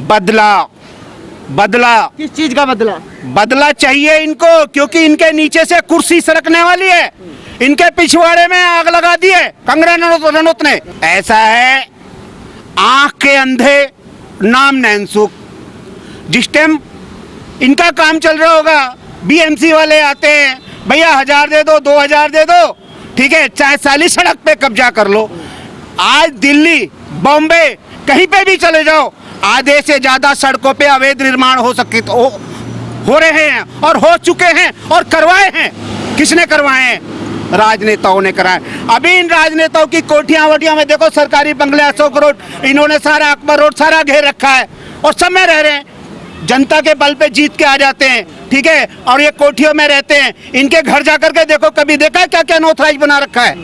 बदला बदला किस चीज का बदला? बदला चाहिए इनको, क्योंकि इनके नीचे से कुर्सी सरकने वाली है। इनके पिछवाड़े में आग लगा दी है कंगना रनौत ने। ऐसा है, आंख के अंधे नाम नैनसुख। जिस टाइम इनका काम चल रहा होगा, बीएमसी वाले आते हैं, भैया 1000 दे दो, 2000 दे दो, ठीक है, चाहे साली सड़क पे कब्जा कर लो। आज दिल्ली, बॉम्बे, कहीं पे भी चले जाओ, आधे से ज्यादा सड़कों पे अवैध निर्माण हो रहे हैं और हो चुके हैं और करवाए हैं। किसने करवाए हैं? राजनेताओं ने कराए। अभी इन राजनेताओं की कोठियां वोटियां में देखो, सरकारी बंगले, अशोक रोड, इन्होंने सारा अकबर रोड सारा घेर रखा है और सब में रह रहे हैं। जनता के बल पे जीत के आ जाते हैं, ठीक है, और ये कोठियों में रहते हैं। इनके घर जाकर के देखो, कभी देखा है क्या क्या अनऑथराइज बना रखा है?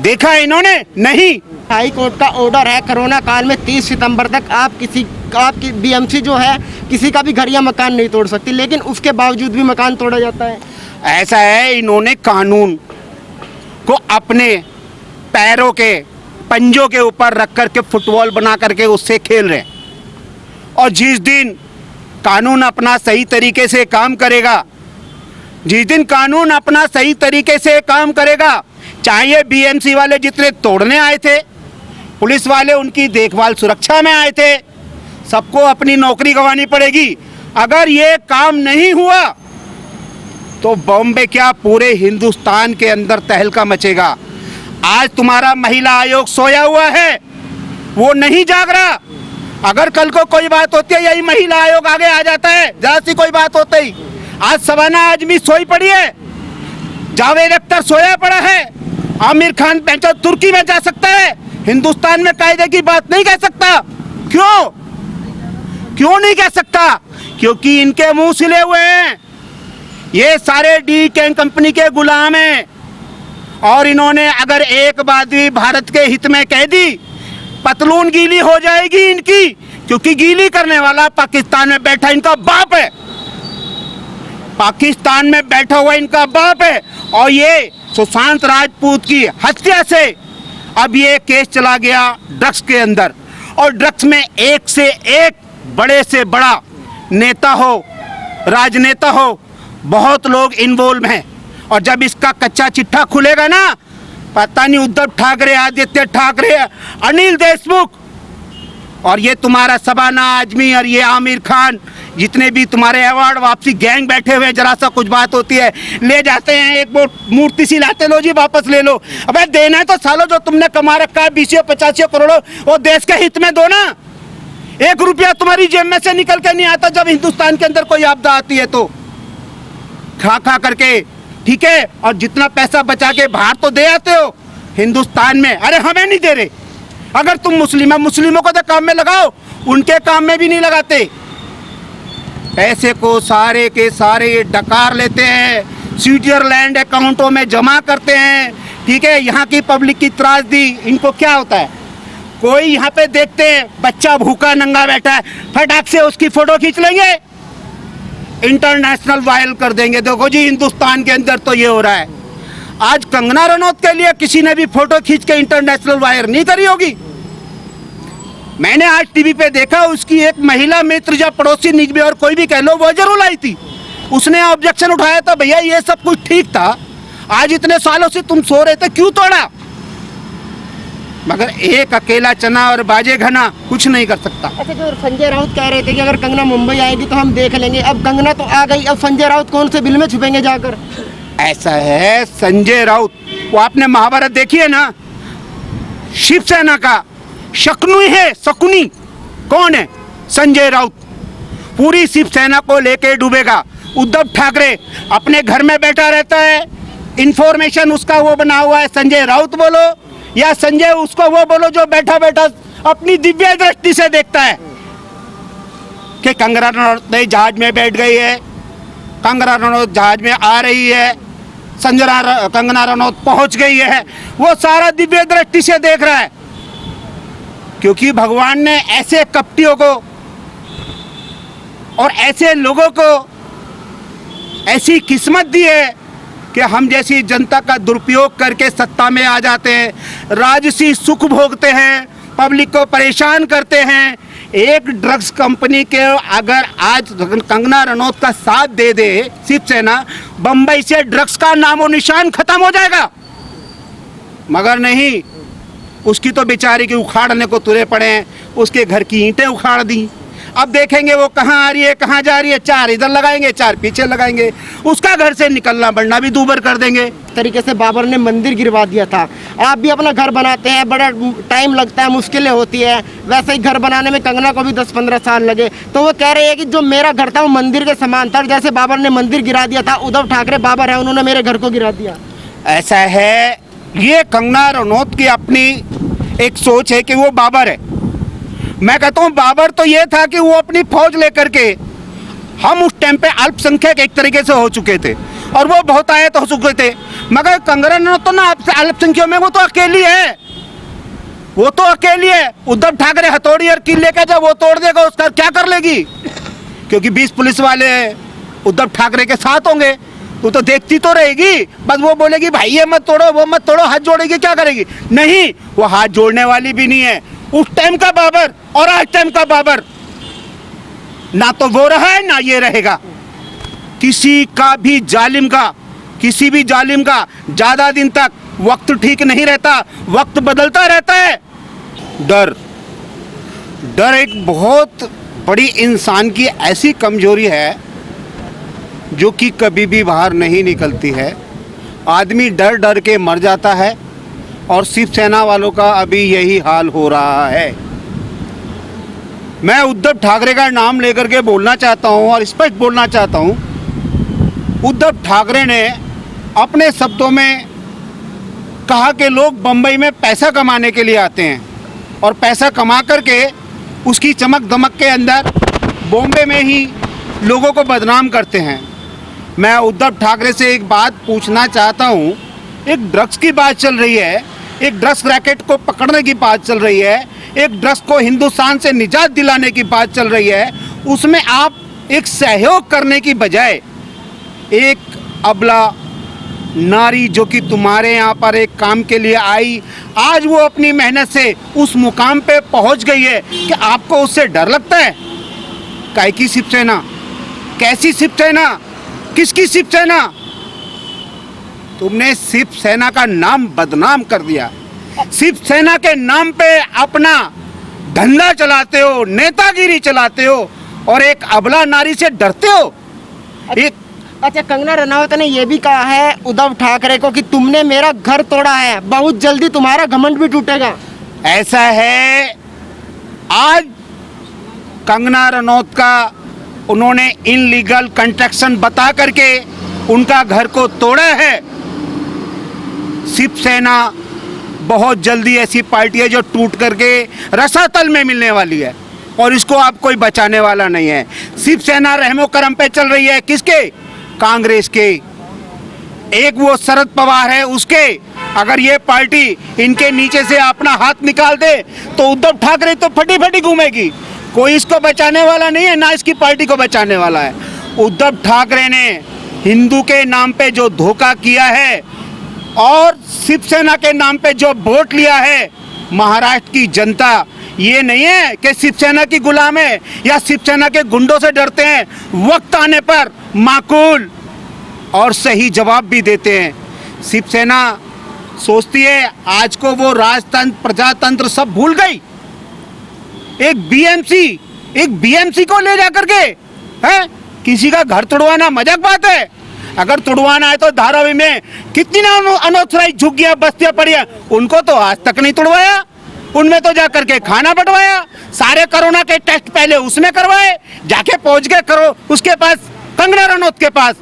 देखा है इन्होंने? नहीं। हाई कोर्ट का ऑर्डर है, कोरोना काल में 30 सितंबर तक आपकी बीएमसी जो है किसी का भी घर या मकान नहीं तोड़ सकती, लेकिन उसके बावजूद भी मकान तोड़ा जाता है। ऐसा है, इन्होंने कानून को अपने पैरों के पंजों के ऊपर रख करके फुटबॉल बना करके उससे खेल रहे हैं। और जिस दिन कानून अपना सही तरीके से काम करेगा, जिस दिन कानून अपना सही तरीके से काम करेगा, चाहे ये बीएमसी वाले जितने तोड़ने आए थे, पुलिस वाले उनकी देखभाल सुरक्षा में आए थे, सबको अपनी नौकरी गंवानी पड़ेगी। अगर ये काम नहीं हुआ तो बॉम्बे क्या, पूरे हिंदुस्तान के अंदर तहलका मचेगा। आज तुम्हारा महिला आयोग सोया हुआ है, वो नहीं जाग रहा। अगर कल को कोई बात होती है, यही महिला आयोग आगे आ जाता है, जरा सी कोई बात होते ही। आज शबाना आजमी सोई पड़ी है, जावेद अख्तर सोया पड़ा है, आमिर खान तुर्की में जा सकता है, हिंदुस्तान में कायदे की बात नहीं कह सकता। क्यों नहीं कह सकता? क्योंकि इनके मुंह सिले हुए हैं। ये सारे डी कैंग कंपनी के गुलाम हैं और इन्होंने अगर एक बात भी भारत के हित में कह दी, पतलून गीली हो जाएगी इनकी, क्योंकि गीली करने वाला पाकिस्तान में बैठा इनका बाप है। पाकिस्तान में बैठा हुआ इनका बाप है। और ये सुशांत राजपूत की हत्या से अब ये केस चला गया ड्रग्स के अंदर, और ड्रग्स में एक से एक बड़े से बड़ा नेता हो, राजनेता हो, बहुत लोग इन्वॉल्व हैं। और जब इसका कच्चा चिट्ठा खुलेगा ना, पता नहीं उद्धव ठाकरे, आदित्य ठाकरे, अनिल देशमुख और ये तुम्हारा शबाना आजमी और ये आमिर खान, जितने भी तुम्हारे अवार्ड वापसी गैंग बैठे हुए हैं, जरा सा कुछ बात होती है ले जाते हैं, एक वो मूर्ति सी लाते, लो जी वापस ले लो। अबे देना है तो सालो जो तुमने कमा रखा है 20-50 करोड़, वो देश के हित में दो ना। 1 रुपया तुम्हारी जेब में से निकल के नहीं आता जब हिंदुस्तान के अंदर कोई आपदा आती है तो खा करके, ठीक है, और जितना पैसा बचा के बाहर तो दे आते हो हिंदुस्तान में। अरे हमें नहीं दे रहे। अगर तुम मुस्लिमों को तो काम में लगाओ, उनके काम में भी नहीं लगाते। पैसे को सारे के सारे डकार लेते हैं, स्विट्जरलैंड अकाउंटों में जमा करते हैं, ठीक है। यहाँ की पब्लिक की त्रासदी, इनको क्या होता है, कोई यहाँ पे देखते हैं बच्चा भूखा नंगा बैठा है, फटाक से उसकी फोटो खींच लेंगे, इंटरनेशनल वायरल कर देंगे। देखो जी हिंदुस्तान के अंदर तो ये हो रहा है। आज कंगना रनौत के लिए किसी ने भी फोटो खींच के इंटरनेशनल वायरल नहीं करी होगी। मैंने आज टीवी पे देखा, उसकी एक महिला मित्र या पड़ोसी निजमी और कोई भी कह लो, वो जरूर आई थी, उसने ऑब्जेक्शन उठाया था, भैया ये सब कुछ ठीक था, आज इतने सालों से तुम सो रहे थे, क्यों तोड़ा? मगर एक अकेला चना और बाजे घना कुछ नहीं कर सकता। अच्छा, जो संजय राउत कह रहे थे कि अगर कंगना मुंबई आएगी तो हम देख लेंगे, अब कंगना तो आ गई, अब संजय राउत कौन से बिल में छुपेंगे जाकर? ऐसा है, संजय राउत, वो आपने महाभारत देखी है ना, शिवसेना का शकुनी है, शकुनी कौन है? संजय राउत। पूरी शिवसेना को लेके डूबेगा। उद्धव ठाकरे अपने घर में बैठा रहता है, इंफॉर्मेशन उसका वो बना हुआ है, संजय राउत बोलो या संजय उसको वो बोलो जो बैठा बैठा अपनी दिव्य दृष्टि से देखता है कि कंगना रनौत जहाज में बैठ गई है, कंगना रनौत जहाज में आ रही है, कंगना रनौत पहुंच गई है, वो सारा दिव्य दृष्टि से देख रहा है। क्योंकि भगवान ने ऐसे कपटियों को और ऐसे लोगों को ऐसी किस्मत दी है कि हम जैसी जनता का दुरुपयोग करके सत्ता में आ जाते हैं, राजसी सुख भोगते हैं, पब्लिक को परेशान करते हैं, एक ड्रग्स कंपनी के अगर आज कंगना रनौत का साथ दे दे शिवसेना, बंबई से ड्रग्स का नामो निशान खत्म हो जाएगा। मगर नहीं, उसकी तो बेचारी की उखाड़ने को तुले पड़े हैं, उसके घर की ईंटें उखाड़ दी। अब देखेंगे वो कहाँ आ रही है, कहाँ जा रही है, 4 इधर लगाएंगे, 4 पीछे लगाएंगे, उसका घर से निकलना बढ़ना भी दूभर कर देंगे। तरीके से बाबर ने मंदिर गिरवा दिया था। आप भी अपना घर बनाते हैं, बड़ा टाइम लगता है, मुश्किलें होती है, वैसे ही घर बनाने में कंगना को भी 10-15 साल लगे। तो वो कह रहे हैं कि जो मेरा घर था वो मंदिर के समान था, जैसे बाबर ने मंदिर गिरा दिया था, उद्धव ठाकरे बाबर है, उन्होंने मेरे घर को गिरा दिया। ऐसा है, ये कंगना रनौत की अपनी एक सोच है कि वो बाबर है। मैं कहता हूँ बाबर तो ये था कि वो अपनी फौज लेकर के, हम उस टाइम पे अल्पसंख्यक एक तरीके से हो चुके थे और वो बहुत आयत हो चुके थे, मगर कंगना रनौत तो ना अल्पसंख्यक में वो तो अकेली है, वो तो अकेली है। उद्धव ठाकरे हथौड़ी और कील लेकर जब वो तोड़ देगा उसका क्या कर लेगी, क्योंकि 20 पुलिस वाले उद्धव ठाकरे के साथ होंगे, वो तो देखती तो रहेगी, बस वो बोलेगी भाई ये मत तोड़ो, वो मत तोड़ो, हाथ जोड़ेगी, क्या करेगी? नहीं, वो हाथ जोड़ने वाली भी नहीं है। उस टाइम का बाबर और आज टाइम का बाबर ना तो वो रहा है ना ये रहेगा। किसी का भी जालिम का, किसी भी जालिम का ज्यादा दिन तक वक्त ठीक नहीं रहता, वक्त बदलता रहता है। डर, डर एक बहुत बड़ी इंसान की ऐसी कमजोरी है जो कि कभी भी बाहर नहीं निकलती है। आदमी डर डर के मर जाता है और शिवसेना वालों का अभी यही हाल हो रहा है। मैं उद्धव ठाकरे का नाम लेकर के बोलना चाहता हूं और स्पष्ट बोलना चाहता हूं। उद्धव ठाकरे ने अपने शब्दों में कहा कि लोग बम्बई में पैसा कमाने के लिए आते हैं और पैसा कमा करके उसकी चमक दमक के अंदर बॉम्बे में ही लोगों को बदनाम करते हैं। मैं उद्धव ठाकरे से एक बात पूछना चाहता हूं। एक ड्रग्स की बात चल रही है, एक ड्रग्स रैकेट को पकड़ने की बात चल रही है, एक ड्रग्स को हिंदुस्तान से निजात दिलाने की बात चल रही है, उसमें आप एक सहयोग करने की बजाय एक अबला नारी जो कि तुम्हारे यहाँ पर एक काम के लिए आई, आज वो अपनी मेहनत से उस मुकाम पे पहुँच गई है कि आपको उससे डर लगता है? काय की शिवसेना? कैसी शिवसेना? किसकी शिवसेना? तुमने शिवसेना का नाम बदनाम कर दिया। शिवसेना के नाम पे अपना धंधा चलाते हो, नेतागिरी चलाते हो और एक अबला नारी से डरते हो। अच्छा, कंगना रनौत ने यह भी कहा है उद्धव ठाकरे को कि तुमने मेरा घर तोड़ा है, बहुत जल्दी तुम्हारा घमंड भी टूटेगा। ऐसा है, आज कंगना रनौत का उन्होंने इनलीगल कंस्ट्रक्शन बता करके उनका घर को तोड़ा है। शिवसेना बहुत जल्दी ऐसी पार्टी है जो टूट करके रसातल में मिलने वाली है और इसको आप कोई बचाने वाला नहीं है। शिवसेना रहमो करम पे चल रही है, किसके? कांग्रेस के। एक वो शरद पवार है उसके। अगर ये पार्टी इनके नीचे से अपना हाथ निकाल दे तो उद्धव ठाकरे तो फटी फटी घूमेगी, कोई इसको बचाने वाला नहीं है, ना इसकी पार्टी को बचाने वाला है। उद्धव ठाकरे ने हिंदू के नाम पे जो धोखा किया है और शिवसेना के नाम पे जो वोट लिया है, महाराष्ट्र की जनता ये नहीं है कि शिवसेना की गुलाम है या शिवसेना के गुंडों से डरते हैं। वक्त आने पर माकूल और सही जवाब भी देते हैं। शिवसेना सोचती है आज को वो राजतंत्र प्रजातंत्र सब भूल गई। एक बीएमसी को ले जाकर के है किसी का घर तोड़वाना मजाक बात है? अगर तोड़वाना है तो धारावी में कितनी ना अनऑथराइज झुग्गियां बस्तियां पड़ी हैं, उनको तो आज तक नहीं तोड़वाया। उनमें तो जाकर के खाना बंटवाया, सारे कोरोना के टेस्ट पहले उसमें करवाए, जाके पहुंच गए करो उसके पास, कंगना रनौत के पास।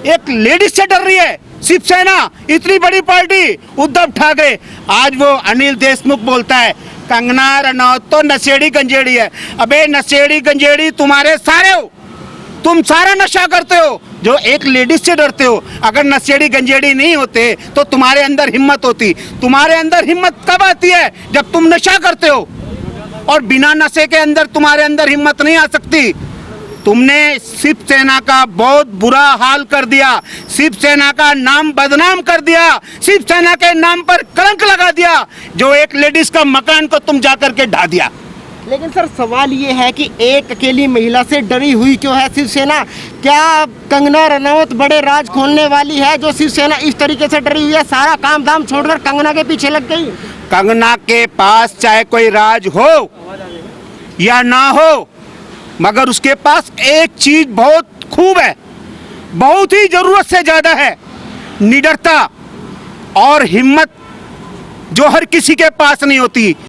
एक लेडीज से डर रही है शिवसेना, इतनी बड़ी पार्टी उद्धव ठाकरे। आज वो अनिल देशमुख बोलता है कंगना रनौत तो नशेड़ी गंजेड़ी है। अबे नशेड़ी गंजेड़ी तुम्हारे सारे हो, तुम सारा नशा करते हो जो एक लेडीज से डरते हो। अगर नशेड़ी गंजेड़ी नहीं होते तो तुम्हारे अंदर हिम्मत होती। तुम्हारे अंदर हिम्मत कब आती है? जब तुम नशा करते हो, और बिना नशे के अंदर तुम्हारे अंदर हिम्मत नहीं आ सकती। तुमने शिवसेना का बहुत बुरा हाल कर दिया, शिवसेना का नाम बदनाम कर दिया, शिवसेना के नाम पर कलंक लगा दिया। जो एक लेडीज का मकान को तुम जाकर के ढा दिया। लेकिन सर सवाल ये है कि एक अकेली महिला से डरी हुई क्यों है शिवसेना? क्या कंगना रनौत बड़े राज खोलने वाली है जो शिवसेना इस तरीके से डरी हुई है, सारा काम धाम छोड़कर कंगना के पीछे लग गई? कंगना के पास चाहे कोई राज हो या ना हो, मगर उसके पास एक चीज बहुत खूब है, बहुत ही जरूरत से ज्यादा है, निडरता और हिम्मत, जो हर किसी के पास नहीं होती।